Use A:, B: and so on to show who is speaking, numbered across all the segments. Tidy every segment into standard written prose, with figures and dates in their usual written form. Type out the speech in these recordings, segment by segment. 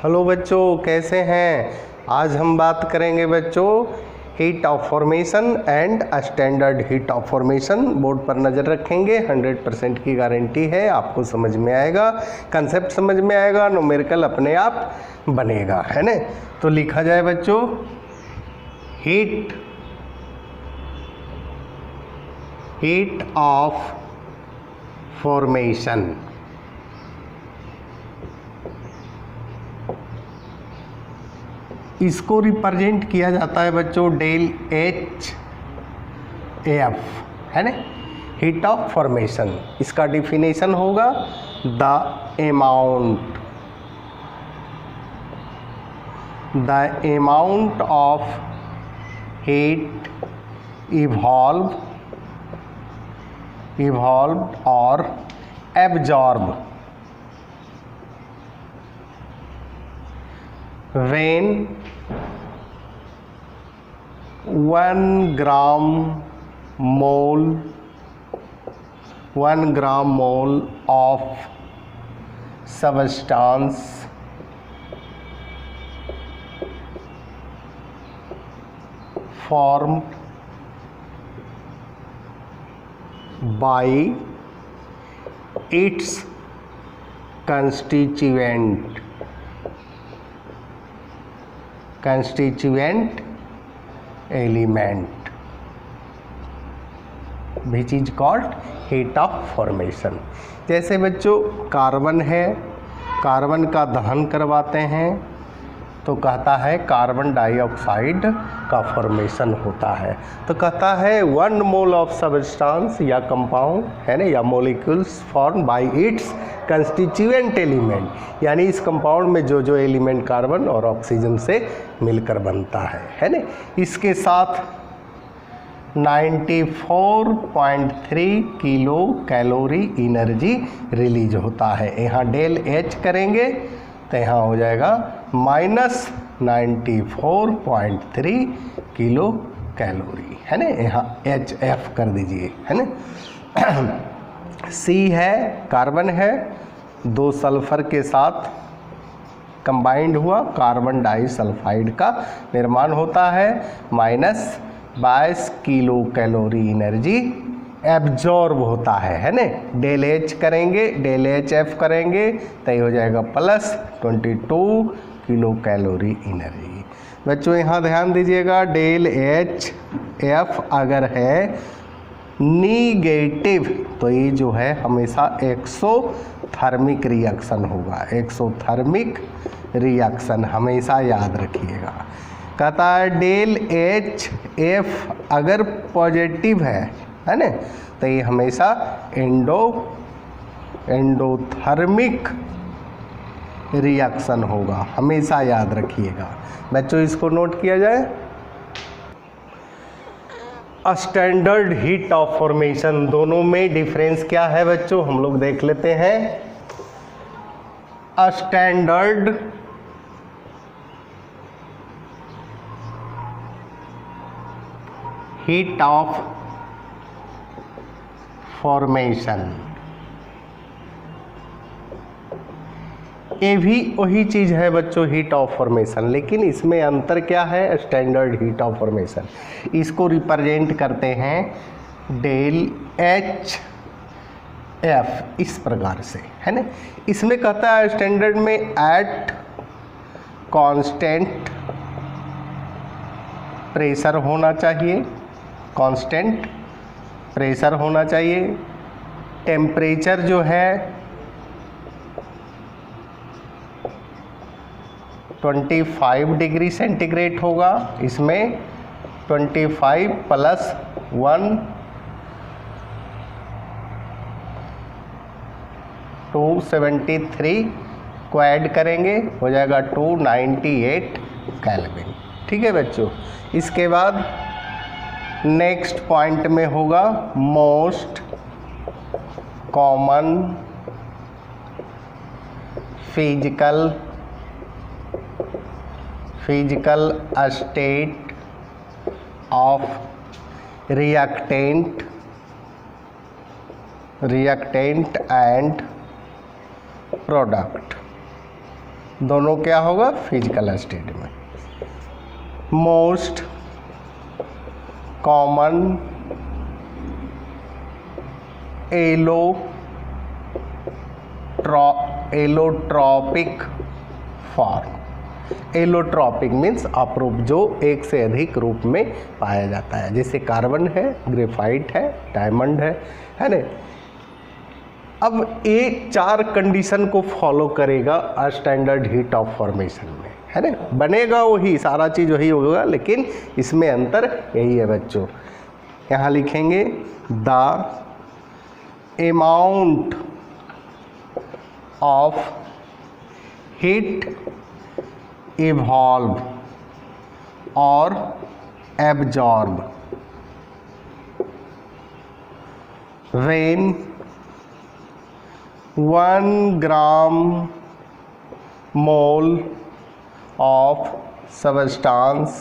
A: Hello बच्चों, कैसे हैं। आज हम बात करेंगे बच्चों heat of formation and standard heat of formation. Board पर नज़र रखेंगे, 100% की गारंटी है, आपको समझ में आएगा, कंसेप्ट समझ में आएगा, न्यूमेरिकल अपने आप बनेगा, है ना। तो लिखा जाए बच्चों, हीट ऑफ फॉर्मेशन। इसको रिप्रेजेंट किया जाता है बच्चों डेल एच एफ, है ना, हीट ऑफ फॉर्मेशन। इसका डिफिनेशन होगा the amount of heat evolved or absorbed when 1 gram mole of substance formed by its constituent element which is called heat of formation। जैसे बच्चों कार्बन है, carbon का दहन करवाते हैं तो कहता है कार्बन डाइऑक्साइड का फॉर्मेशन होता है। तो कहता है 1 मोल ऑफ सब्सटेंस या कंपाउंड, है ना, या molecules form by it's constituent element, यानी इस कंपाउंड में जो जो एलिमेंट कार्बन और ऑक्सीजन से मिलकर बनता है ना। इसके साथ 94.3 किलो कैलोरी एनर्जी रिलीज होता है। यहाँ डेल एच करेंगे तो यहाँ हो जाएगा -94.3 किलो कैलोरी, है ना। यहाँ एच एफ कर दीजिए, है ना। सी है, कार्बन है, 2 सल्फर के साथ कंबाइंड हुआ कार्बन डाइसल्फाइड का निर्माण होता है, -22 किलो कैलोरी एनर्जी एब्जॉर्ब होता है ना। डेल एच करेंगे, डेल एच एफ करेंगे तो ये हो जाएगा +22 किलो कैलोरी एनर्जी। बच्चों यहाँ ध्यान दीजिएगा, डेल एच एफ अगर है निगेटिव तो ये जो है हमेशा एक्सोथर्मिक रिएक्शन होगा, एक्सोथर्मिक रिएक्शन हमेशा याद रखिएगा। कहता है डेल एच एफ अगर पॉजिटिव है ना, तो ये हमेशा एंडोथर्मिक रिएक्शन होगा, हमेशा याद रखिएगा। बच्चों इसको नोट किया जाए। स्टैंडर्ड हीट ऑफ फॉर्मेशन, दोनों में डिफरेंस क्या है बच्चों, हम लोग देख लेते हैं। स्टैंडर्ड हीट ऑफ फॉर्मेशन, ये भी वही चीज़ है बच्चों, हीट ऑफ फॉर्मेशन, लेकिन इसमें अंतर क्या है। स्टैंडर्ड हीट ऑफ फॉर्मेशन इसको रिप्रेजेंट करते हैं डेल एच एफ इस प्रकार से, है ना। इसमें कहता है स्टैंडर्ड में एट कांस्टेंट प्रेशर होना चाहिए, कांस्टेंट प्रेशर होना चाहिए। टेम्परेचर जो है 25 डिग्री सेंटीग्रेड होगा, इसमें 25 + 1 273 को ऐड करेंगे, हो जाएगा 298 केल्विन। ठीक है बच्चों। इसके बाद नेक्स्ट पॉइंट में होगा most common physical state of reactant and product. दोनों क्या होगा फिजिकल स्टेट में। Most common allotropic form. Allotropic means अप्रूप, जो एक से अधिक रूप में पाया जाता है, जैसे कार्बन है, ग्रेफाइट है, डायमंड है ना। अब एक 4 कंडीशन को फॉलो करेगा स्टैंडर्ड हीट ऑफ फॉर्मेशन में, है ना। बनेगा वही, सारा चीज़ वही होगा, लेकिन इसमें अंतर यही है बच्चों। यहाँ लिखेंगे the amount of heat evolve or absorb when 1 gram mole of substance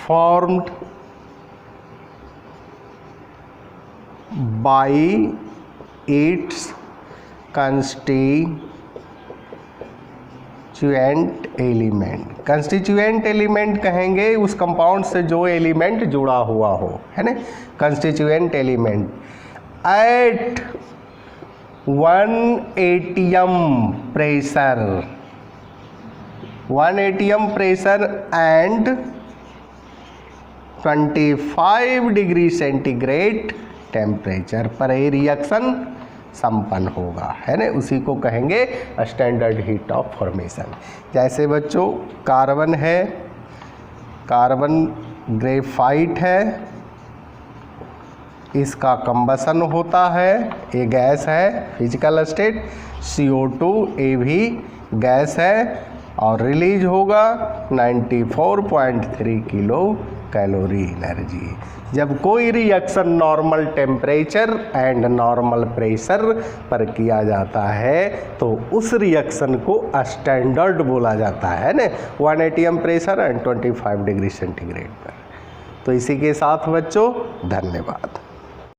A: formed by its constituent element. Constituent element कहेंगे उस कंपाउंड से जो एलिमेंट जुड़ा हुआ हो, है ना। Constituent element at 1 atm pressure, 1 atm pressure and 25 degree centigrade temperature पर ये रिएक्शन संपन्न होगा, है ना। उसी को कहेंगे स्टैंडर्ड हीट ऑफ फॉर्मेशन। जैसे बच्चों कार्बन है, कार्बन ग्रेफाइट है, इसका कंबसन होता है, ये गैस है फिजिकल स्टेट। CO2 ये भी गैस है और रिलीज होगा 94.3 किलो कैलोरी एनर्जी। जब कोई reaction normal temperature and normal pressure पर किया जाता है तो उस रिएक्शन को स्टैंडर्ड बोला जाता है ना, 1 atm pressure and 25 degree centigrade पर। तो इसी के साथ बच्चों धन्यवाद।